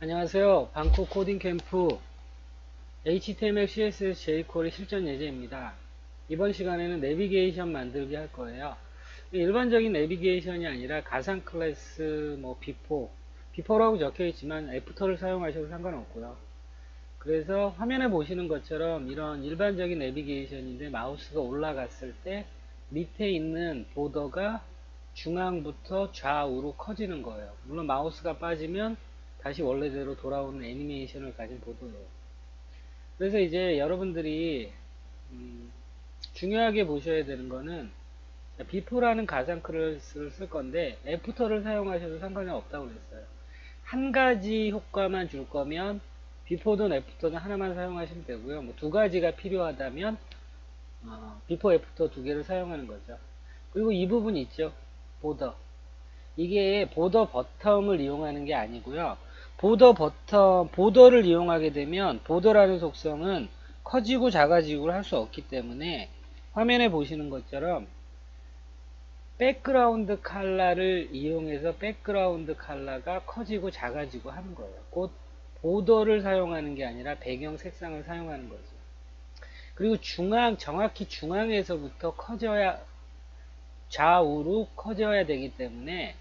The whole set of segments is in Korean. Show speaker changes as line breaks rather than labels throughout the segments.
안녕하세요. 방콕 코딩 캠프 HTML, CSS, jQuery 실전 예제입니다. 이번 시간에는 내비게이션 만들기 할 거예요. 일반적인 내비게이션이 아니라 가상 클래스, 비포라고 적혀 있지만 애프터를 사용하셔도 상관없고요. 그래서 화면에 보시는 것처럼 이런 일반적인 내비게이션인데 마우스가 올라갔을 때 밑에 있는 보더가 중앙부터 좌우로 커지는 거예요. 물론 마우스가 빠지면 다시 원래대로 돌아오는 애니메이션을 가진 보더예요. 그래서 이제 여러분들이 중요하게 보셔야 되는 거는 비포라는 가상 클래스를 쓸 건데 애프터를 사용하셔도 상관이 없다고 그랬어요. 한 가지 효과만 줄 거면 비포든 애프터든 하나만 사용하시면 되고요. 뭐 두 가지가 필요하다면 비포 애프터 두 개를 사용하는 거죠. 그리고 이 부분 있죠. 보더. 이게 보더 버텀을 이용하는 게 아니고요. 보더를 이용하게 되면 보더라는 속성은 커지고 작아지고 할 수 없기 때문에 화면에 보시는 것처럼 백그라운드 컬러를 이용해서 백그라운드 컬러가 커지고 작아지고 하는 거예요. 곧 보더를 사용하는 게 아니라 배경 색상을 사용하는 거죠. 그리고 정확히 중앙에서부터 좌우로 커져야 되기 때문에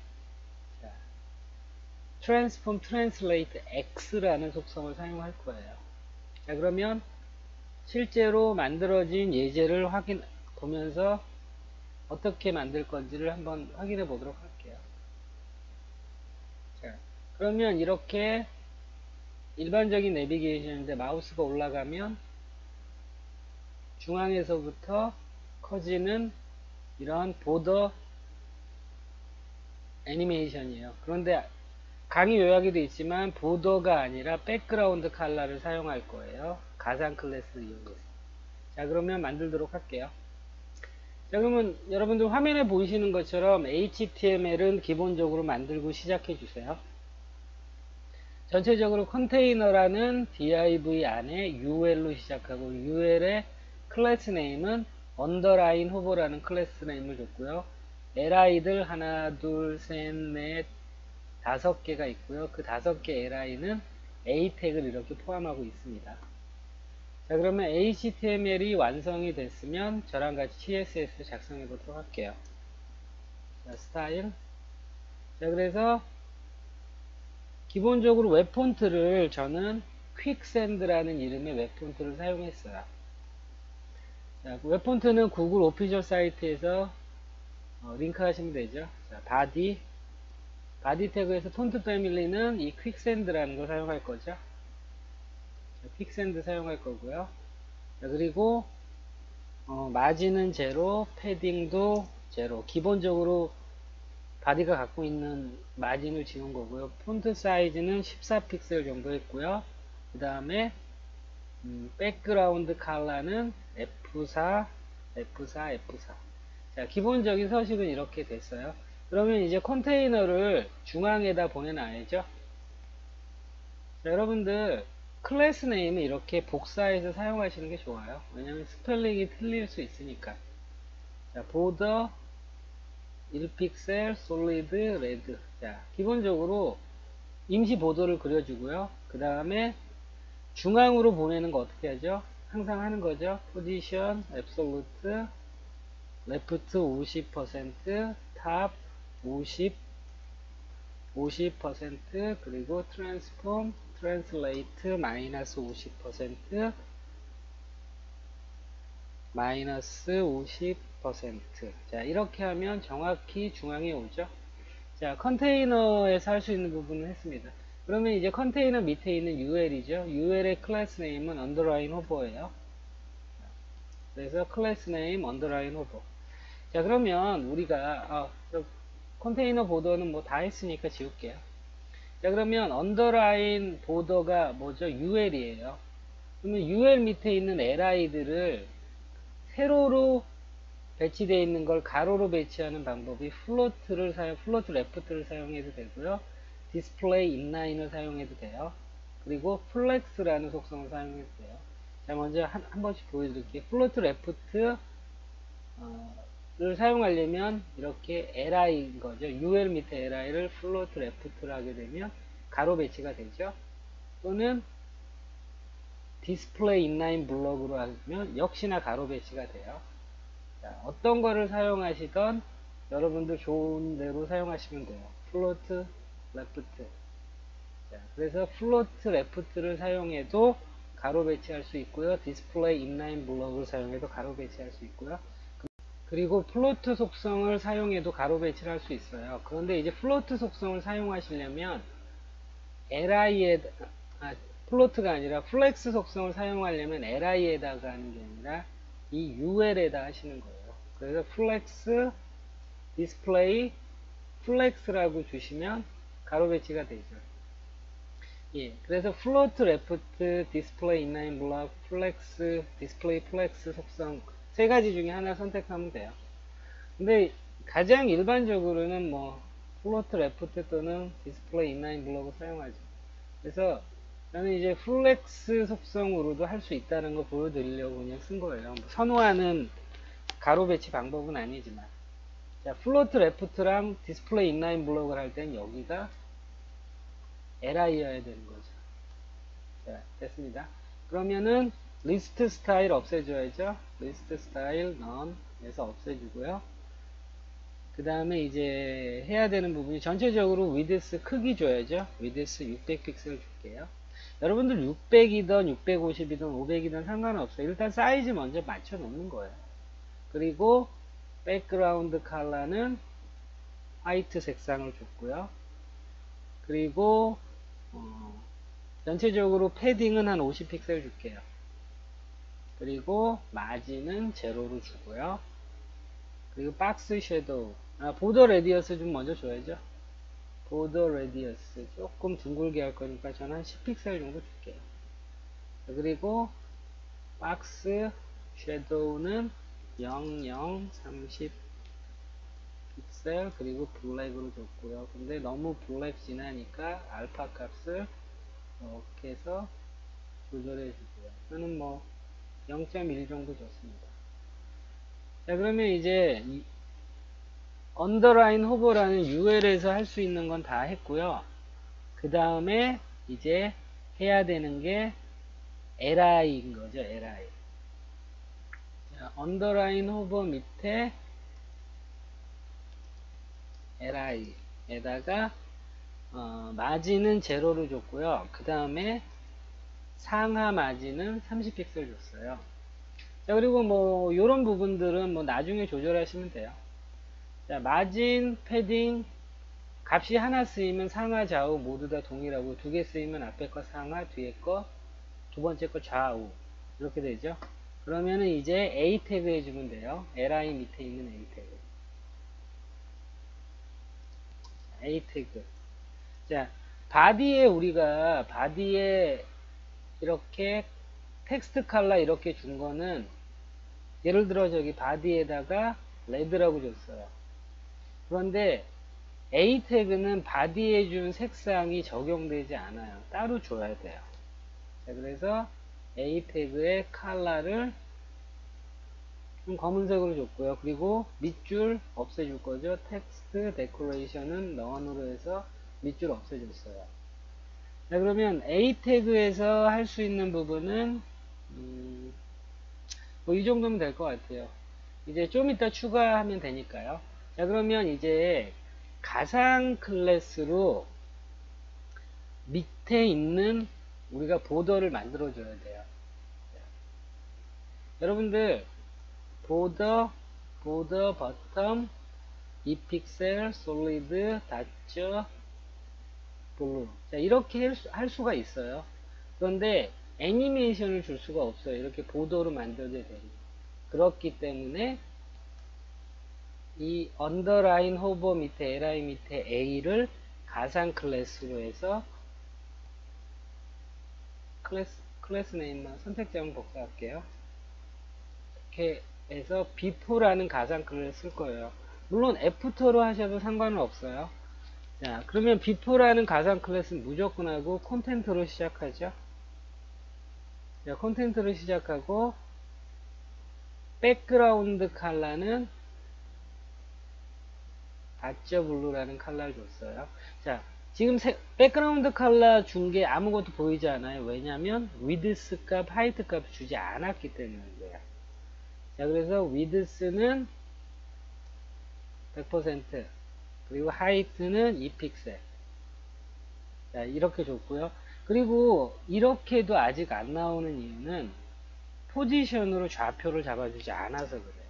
Transform Translate X라는 속성을 사용할 거예요. 자, 그러면 실제로 만들어진 예제를 보면서 어떻게 만들 건지를 한번 확인해 보도록 할게요. 자, 그러면 이렇게 일반적인 내비게이션인데 마우스가 올라가면 중앙에서부터 커지는 이런 보더 애니메이션이에요. 그런데 강의 요약이 되어 있지만 보더가 아니라 백그라운드 컬러를 사용할 거예요. 가상 클래스를 이용해서. 자, 그러면 만들도록 할게요. 자, 그러면 여러분들 화면에 보이시는 것처럼 HTML은 기본적으로 만들고 시작해 주세요. 전체적으로 컨테이너라는 div 안에 ul로 시작하고 ul의 클래스 네임은 언더라인 후보라는 클래스 네임을 줬고요. li들 하나, 둘, 셋, 넷, 5개가 있고요. 그 5개 li는 a 태그를 이렇게 포함하고 있습니다. 자, 그러면 HTML이 완성이 됐으면 저랑 같이 CSS 작성해 보도록 할게요. 자, 스타일. 자, 그래서 기본적으로 웹폰트를 저는 퀵샌드라는 이름의 웹폰트를 사용했어요. 자, 웹폰트는 구글 오피셜 사이트에서 링크 하시면 되죠. 자, 바디 태그에서 폰트 패밀리는 이 퀵샌드라는 걸 사용할 거죠. 자, 퀵샌드 사용할 거고요. 자, 그리고 마진은 제로, 패딩도 제로. 기본적으로 바디가 갖고 있는 마진을 지운 거고요. 폰트 사이즈는 14픽셀 정도 했고요. 그 다음에 백그라운드 컬러는 F4, F4, F4. 자, 기본적인 서식은 이렇게 됐어요. 그러면 이제 컨테이너를 중앙에다 보내놔야죠. 자, 여러분들 클래스 네임은 이렇게 복사해서 사용하시는 게 좋아요. 왜냐면 스펠링이 틀릴 수 있으니까. 자, 보더 1픽셀 솔리드 레드. 자, 기본적으로 임시 보더를 그려주고요. 그 다음에 중앙으로 보내는 거 어떻게 하죠? 항상 하는 거죠. 포지션, 앱솔루트, 레프트 50%, 탑 50, 50%, 그리고 트랜스폼, 트랜슬레이트 마이너스 50%, 마이너스 50%. 자, 이렇게 하면 정확히 중앙에 오죠. 자, 컨테이너에서 할 수 있는 부분을 했습니다. 그러면 이제 컨테이너 밑에 있는 UL이죠. UL의 클래스 네임은 언더라인 호버예요. 그래서 클래스 네임 언더라인 호버. 자, 그러면 우리가 컨테이너 보더는 뭐 다 했으니까 지울게요. 자, 그러면 언더라인 보더가 뭐죠? UL이에요. 그러면 UL 밑에 있는 li들을 세로로 배치되어 있는 걸 가로로 배치하는 방법이 플로트 레프트를 사용해도 되고요. 디스플레이 인라인을 사용해도 돼요. 그리고 플렉스라는 속성을 사용해도 돼요. 자, 먼저 한 번씩 보여드릴게요. 플로트 레프트 를 사용하려면 이렇게 li인 거죠. ul 밑에 li를 플로트 레프트를 하게 되면 가로 배치가 되죠. 또는 디스플레이 인라인 블럭으로 하면 역시나 가로 배치가 돼요. 자, 어떤 거를 사용하시던 여러분들 좋은 대로 사용하시면 돼요. 플로트, 레프트. 자, 그래서 플로트, 레프트를 사용해도 가로 배치할 수 있고요. 디스플레이 인라인 블럭을 사용해도 가로 배치할 수 있고요. 그리고 플로트 속성을 사용해도 가로 배치를 할 수 있어요. 그런데 이제 플로트 속성을 사용하시려면 li에 플로트가 아니라 플렉스 속성을 사용하려면 li에다가 하는 게 아니라 이 ul에다 하시는 거예요. 그래서 플렉스 디스플레이 플렉스라고 주시면 가로 배치가 되죠. 예, 그래서 플로트, 레프트, 디스플레이 인라인 블럭, 플렉스, 디스플레이 플렉스 속성 세 가지 중에 하나 선택하면 돼요. 근데 가장 일반적으로는 뭐 플로트, 레프트 또는 디스플레이 인라인 블럭을 사용하죠. 그래서 저는 이제 플렉스 속성으로도 할 수 있다는 거 보여드리려고 그냥 쓴 거예요. 뭐 선호하는 가로 배치 방법은 아니지만. 자, 플로트, 레프트랑 디스플레이 인라인 블럭을 할 땐 여기가 li여야 되는 거죠. 자, 됐습니다. 그러면은 리스트 스타일 없애줘야죠. 리스트 스타일 none에서 없애주고요. 그 다음에 이제 해야 되는 부분이 전체적으로 위드스 크기 줘야죠. 위드스 600픽셀 줄게요. 여러분들 600이든 650이든 500이든 상관없어요. 일단 사이즈 먼저 맞춰 놓는 거예요. 그리고 백그라운드 컬러는 화이트 색상을 줬고요. 그리고 전체적으로 패딩은 한 50픽셀 줄게요. 그리고 마진은 제로로 주고요. 그리고 박스 섀도우 보더 레디어스 좀 먼저 줘야죠. 보더 레디어스 조금 둥글게 할 거니까 저는 한 10픽셀 정도 줄게요. 그리고 박스 섀도우는 00, 30 픽셀 그리고 블랙으로 줬고요. 근데 너무 블랙 진하니까 알파 값을 이렇게 해서 조절해 주고요. 저는 뭐 0.1 정도 줬습니다. 자, 그러면 이제 언더라인 호버라는 UL에서 할 수 있는 건 다 했고요. 그 다음에 이제 해야 되는 게 li인 거죠. li. 자, 언더라인 호버 밑에 li에다가 마진은 제로로 줬고요. 그 다음에 상하 마진은 30픽셀 줬어요. 자, 그리고 뭐 요런 부분들은 뭐 나중에 조절하시면 돼요. 자, 마진, 패딩 값이 하나 쓰이면 상하, 좌우 모두 다 동일하고 두 개 쓰이면 앞에 거 상하, 뒤에 거 두 번째 거 좌우 이렇게 되죠. 그러면은 이제 A 태그 해주면 돼요. li 밑에 있는 A 태그. A 태그. 자, 우리가 바디에 이렇게 텍스트 컬러 이렇게 준 거는 예를 들어 저기 바디에다가 레드라고 줬어요. 그런데 A 태그는 바디에 준 색상이 적용되지 않아요. 따로 줘야 돼요. 자, 그래서 A 태그의 컬러를 좀 검은색으로 줬고요. 그리고 밑줄 없애줄 거죠. 텍스트 데코레이션은 none으로 해서 밑줄 없애줬어요. 자, 그러면 A 태그에서 할 수 있는 부분은 뭐 이 정도면 될 것 같아요. 이제 좀 이따 추가하면 되니까요. 자, 그러면 이제 가상 클래스로 밑에 있는 우리가 보더를 만들어 줘야 돼요. 여러분들 보더 버텀 2픽셀 솔리드 닷저 블루. 자, 이렇게 할 수가 있어요. 그런데 애니메이션을 줄 수가 없어요. 이렇게 보더로 만들어야 되니. 그렇기 때문에 이 언더라인 호버 밑에 li 밑에 a를 가상 클래스로 해서 클래스 네임만 선택자만 복사할게요. 이렇게 해서 before라는 가상 클래스 쓸 거예요. 물론 after로 하셔도 상관은 없어요. 자, 그러면 before라는 가상 클래스는 무조건 하고 콘텐트로 시작하죠. 자, 콘텐트로 시작하고 백그라운드 컬러는 다저 블루라는 컬러를 줬어요. 자, 지금 백그라운드 컬러 준 게 아무것도 보이지 않아요. 왜냐면 위드스 값, 하이트 값 주지 않았기 때문인데요. 자, 그래서 위드스는 100%, 그리고 하이트는 2픽셀. 자, 이렇게 줬고요. 그리고 이렇게도 아직 안 나오는 이유는 포지션으로 좌표를 잡아주지 않아서 그래요.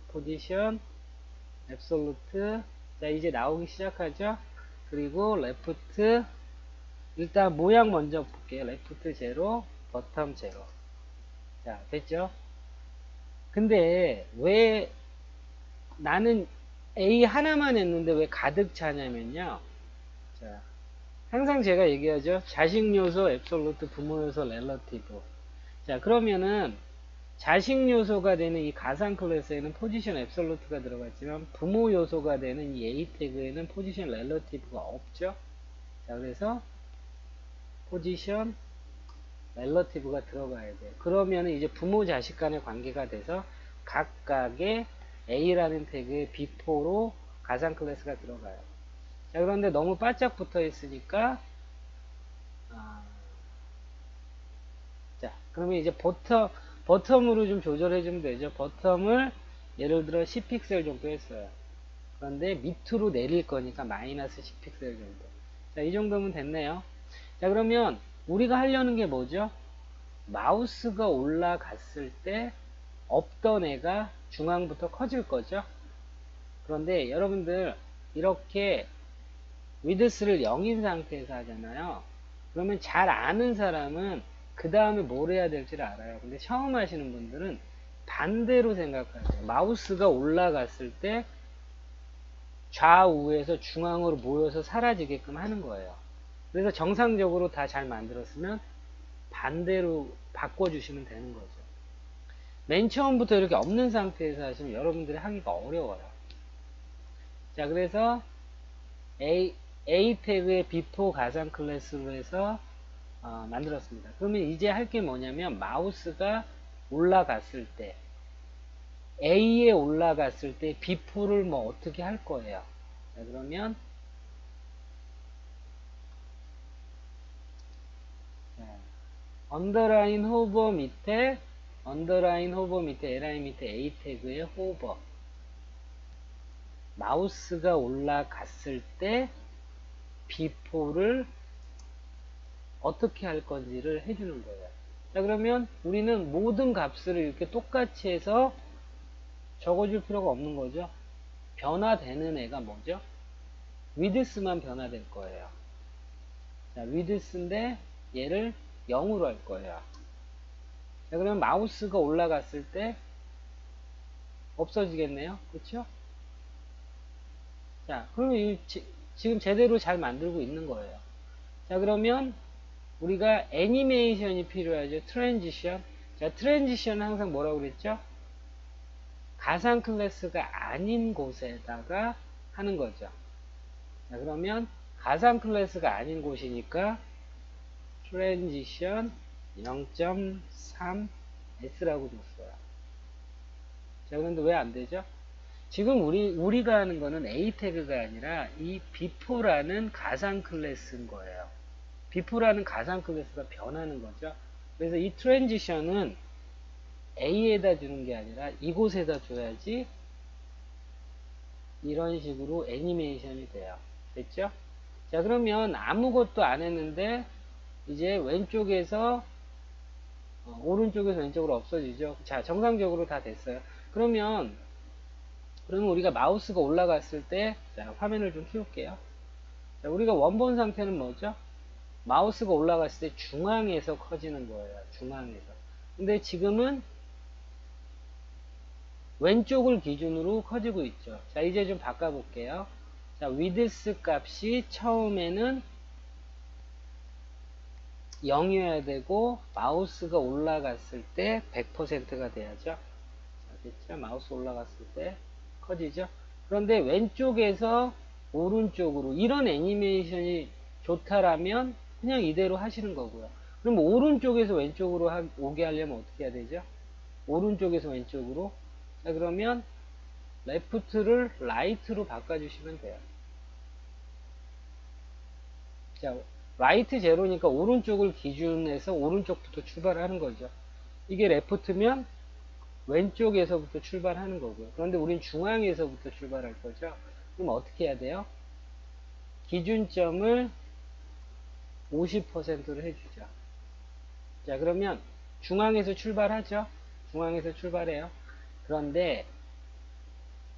포지션, 앱솔루트. 자, 이제 나오기 시작하죠. 그리고 레프트, 일단 모양 먼저 볼게요. 레프트 제로, 버텀 제로. 자, 됐죠? 근데 왜 나는 A 하나만 했는데 왜 가득 차냐면요. 자, 항상 제가 얘기하죠. 자식 요소, 앱솔루트, 부모 요소, 렐러티브. 자, 그러면은 자식 요소가 되는 이 가상 클래스에는 포지션 앱솔루트가 들어갔지만 부모 요소가 되는 이 A 태그에는 포지션 렐러티브가 없죠. 자, 그래서 포지션 렐러티브가 들어가야 돼요. 그러면 이제 부모 자식 간의 관계가 돼서 각각의 A라는 태그에 B4로 가상 클래스가 들어가요. 자, 그런데 너무 바짝 붙어 있으니까 자, 그러면 이제 버텀으로 좀 조절해 주면 되죠. 버텀을 예를 들어 10픽셀 정도 했어요. 그런데 밑으로 내릴 거니까 마이너스 10픽셀 정도. 자, 이 정도면 됐네요. 자, 그러면 우리가 하려는 게 뭐죠? 마우스가 올라갔을 때 없던 애가 중앙부터 커질 거죠. 그런데 여러분들 이렇게 위드스를 0인 상태에서 하잖아요. 그러면 잘 아는 사람은 그 다음에 뭘 해야 될지를 알아요. 근데 처음 하시는 분들은 반대로 생각하세요. 마우스가 올라갔을 때 좌우에서 중앙으로 모여서 사라지게끔 하는 거예요. 그래서 정상적으로 다 잘 만들었으면 반대로 바꿔주시면 되는 거죠. 맨 처음부터 이렇게 없는 상태에서 하시면 여러분들이 하기가 어려워요. 자, 그래서 A 태그의 B4 가상 클래스로 해서 만들었습니다. 그러면 이제 할 게 뭐냐면 마우스가 올라갔을 때 A에 올라갔을 때 B4를 뭐 어떻게 할 거예요. 자, 그러면 언더라인 호버 밑에 A라인 밑에 A 태그의 호버, 마우스가 올라갔을 때 B4를 어떻게 할 건지를 해주는 거예요. 자, 그러면 우리는 모든 값을 이렇게 똑같이 해서 적어줄 필요가 없는 거죠. 변화되는 애가 뭐죠? 위드스만 변화될 거예요. 자, 위드스인데 얘를 0으로 할 거예요. 자, 그러면 마우스가 올라갔을 때 없어지겠네요. 그렇죠? 자, 그러면 지금 제대로 잘 만들고 있는 거예요. 자, 그러면 우리가 애니메이션이 필요하죠. 트랜지션. 자, 트랜지션은 항상 뭐라고 그랬죠? 가상 클래스가 아닌 곳에다가 하는 거죠. 자, 그러면 가상 클래스가 아닌 곳이니까 트랜지션 0.3s라고 줬어요. 자, 그런데 왜 안 되죠? 지금 우리가 하는 거는 A 태그가 아니라 이 B4라는 가상 클래스인 거예요. B4라는 가상 클래스가 변하는 거죠. 그래서 이 트랜지션은 A에다 주는 게 아니라 이곳에다 줘야지 이런 식으로 애니메이션이 돼요. 됐죠? 자, 그러면 아무것도 안 했는데 이제 왼쪽에서 오른쪽에서 왼쪽으로 없어지죠. 자, 정상적으로 다 됐어요. 그러면 우리가 마우스가 올라갔을 때, 자, 화면을 좀 키울게요. 자, 우리가 원본 상태는 뭐죠? 마우스가 올라갔을 때 중앙에서 커지는 거예요. 중앙에서. 근데 지금은 왼쪽을 기준으로 커지고 있죠. 자, 이제 좀 바꿔볼게요. 자, 위드스 값이 처음에는 0이어야 되고 마우스가 올라갔을 때 100%가 돼야죠. 자, 됐죠? 마우스 올라갔을 때 커지죠. 그런데 왼쪽에서 오른쪽으로 이런 애니메이션이 좋다라면 그냥 이대로 하시는 거고요. 그럼 오른쪽에서 왼쪽으로 오게 하려면 어떻게 해야 되죠? 오른쪽에서 왼쪽으로. 자, 그러면 레프트를 라이트로 바꿔주시면 돼요. 자, 라이트 제로니까 오른쪽을 기준해서 오른쪽부터 출발하는 거죠. 이게 레프트면 왼쪽에서부터 출발하는 거고요. 그런데 우린 중앙에서부터 출발할 거죠. 그럼 어떻게 해야 돼요? 기준점을 50%로 해주죠. 자, 그러면 중앙에서 출발하죠. 중앙에서 출발해요. 그런데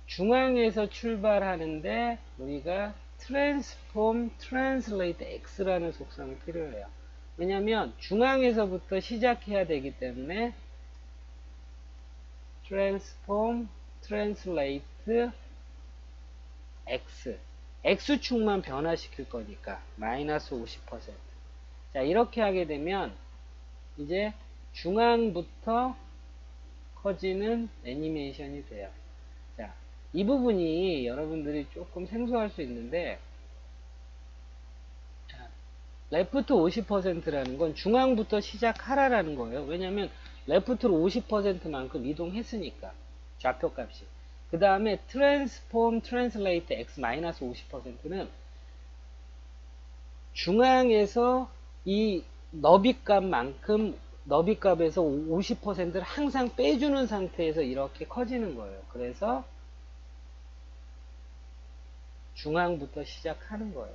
중앙에서 출발하는데 우리가 transform, translate x라는 속성이 필요해요. 왜냐하면 중앙에서부터 시작해야 되기 때문에 transform, translate x, x축만 변화시킬 거니까 마이너스 50%. 자, 이렇게 하게 되면 이제 중앙부터 커지는 애니메이션이 돼요. 자, 이 부분이 여러분들이 조금 생소할 수 있는데, 레프트 50%라는 건 중앙부터 시작하라라는 거예요. 왜냐면 레프트로 50%만큼 이동했으니까 좌표값이. 그 다음에 transform, translate x 50%는 중앙에서 이 너비값만큼 너비값에서 50%를 항상 빼주는 상태에서 이렇게 커지는 거예요. 그래서 중앙부터 시작하는 거예요.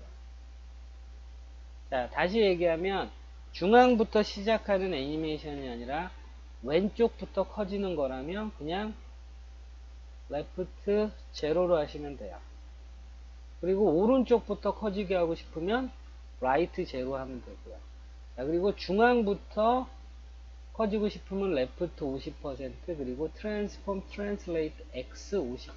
자, 다시 얘기하면 중앙부터 시작하는 애니메이션이 아니라 왼쪽부터 커지는 거라면 그냥 레프트 제로로 하시면 돼요. 그리고 오른쪽부터 커지게 하고 싶으면 라이트 제로 하면 되고요. 자, 그리고 중앙부터 커지고 싶으면 레프트 50% 그리고 트랜스폼 트랜슬레이트 x 50%.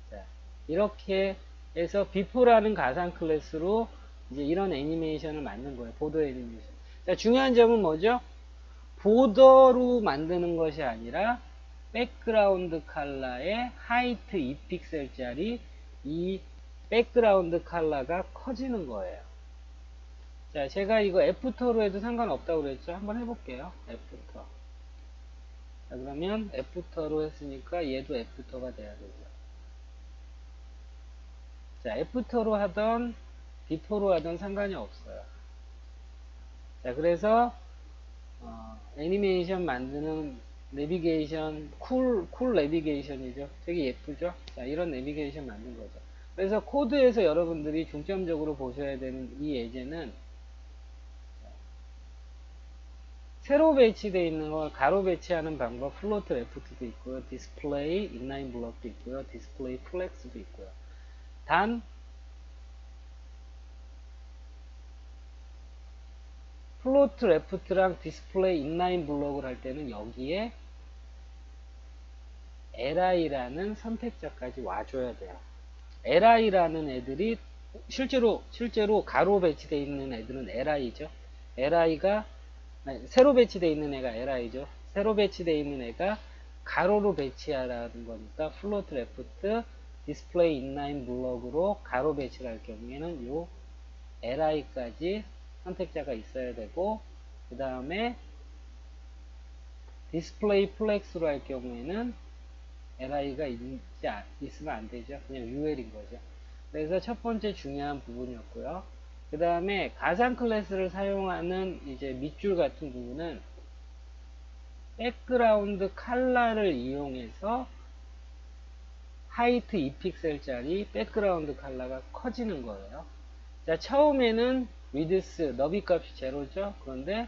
자, 이렇게 해서 비포라는 가상 클래스로 이제 이런 애니메이션을 만든 거예요. 보더 애니메이션. 자, 중요한 점은 뭐죠? 보더로 만드는 것이 아니라 백그라운드 컬러의 하이트 2픽셀짜리 이 백그라운드 컬러가 커지는 거예요. 자, 제가 이거 애프터로 해도 상관없다고 그랬죠? 한번 해볼게요. 애프터. 자, 그러면 애프터로 했으니까 얘도 애프터가 돼야 되죠. 자, 애프터로 하던 비포로 하던 상관이 없어요. 자, 그래서 애니메이션 만드는 내비게이션 쿨 내비게이션이죠. 되게 예쁘죠. 자, 이런 내비게이션 만든 거죠. 그래서 코드에서 여러분들이 중점적으로 보셔야 되는 이 예제는 세로 배치되어 있는 걸 가로 배치하는 방법 플로트 레프트도 있고요. 디스플레이 인라인 블럭도 있고요. 디스플레이 플렉스도 있고요. 단 플로트 레프트랑 디스플레이 인라인 블록을 할 때는 여기에 li라는 선택자까지 와줘야 돼요. li라는 애들이 실제로 가로 배치되어 있는 애들은 li죠. li가 세로 배치되어 있는 애가 li죠. 세로 배치되어 있는 애가 가로로 배치하라는 거니까 플로트 레프트 디스플레이 인라인 블록으로 가로 배치를 할 경우에는 요 li까지 선택자가 있어야 되고 그 다음에 디스플레이 플렉스로 할 경우에는 li가 있으면 안 되죠. 그냥 ul인 거죠. 그래서 첫 번째 중요한 부분이었고요. 그 다음에 가상 클래스를 사용하는 이제 밑줄 같은 부분은 백그라운드 컬러를 이용해서 하이트 2픽셀짜리 백그라운드 컬러가 커지는 거예요. 자, 처음에는 위드스 너비 값이 제로죠. 그런데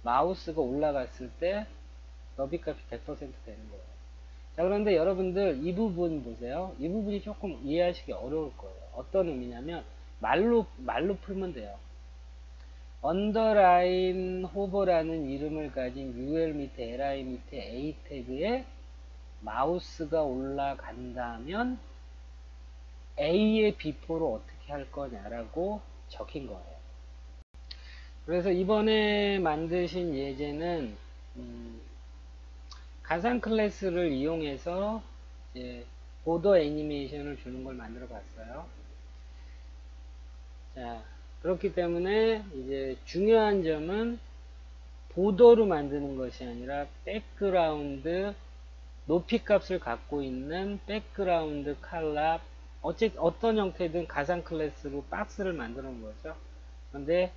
마우스가 올라갔을 때 너비 값이 100% 되는 거예요. 자, 그런데 여러분들 이 부분 보세요. 이 부분이 조금 이해하시기 어려울 거예요. 어떤 의미냐면 말로 풀면 돼요. 언더라인 호버라는 이름을 가진 UL 밑에 LI 밑에 A 태그에 마우스가 올라간다면 A의 비포를 어떻게 할 거냐라고 적힌 거예요. 그래서 이번에 만드신 예제는 가상 클래스를 이용해서 이제 보더 애니메이션을 주는 걸 만들어 봤어요. 자, 그렇기 때문에 이제 중요한 점은 보더로 만드는 것이 아니라 백그라운드 높이 값을 갖고 있는 백그라운드 컬러 어떤 형태든 가상 클래스로 박스를 만들어 놓은 거죠. 근데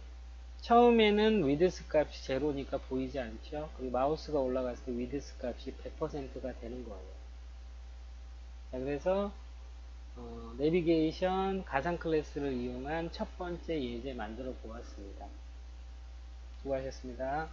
처음에는 위드스 값이 제로니까 보이지 않죠. 그리고 마우스가 올라갔을 때 위드스 값이 100%가 되는 거예요. 자, 그래서 내비게이션 가상 클래스를 이용한 첫 번째 예제 만들어 보았습니다. 수고하셨습니다.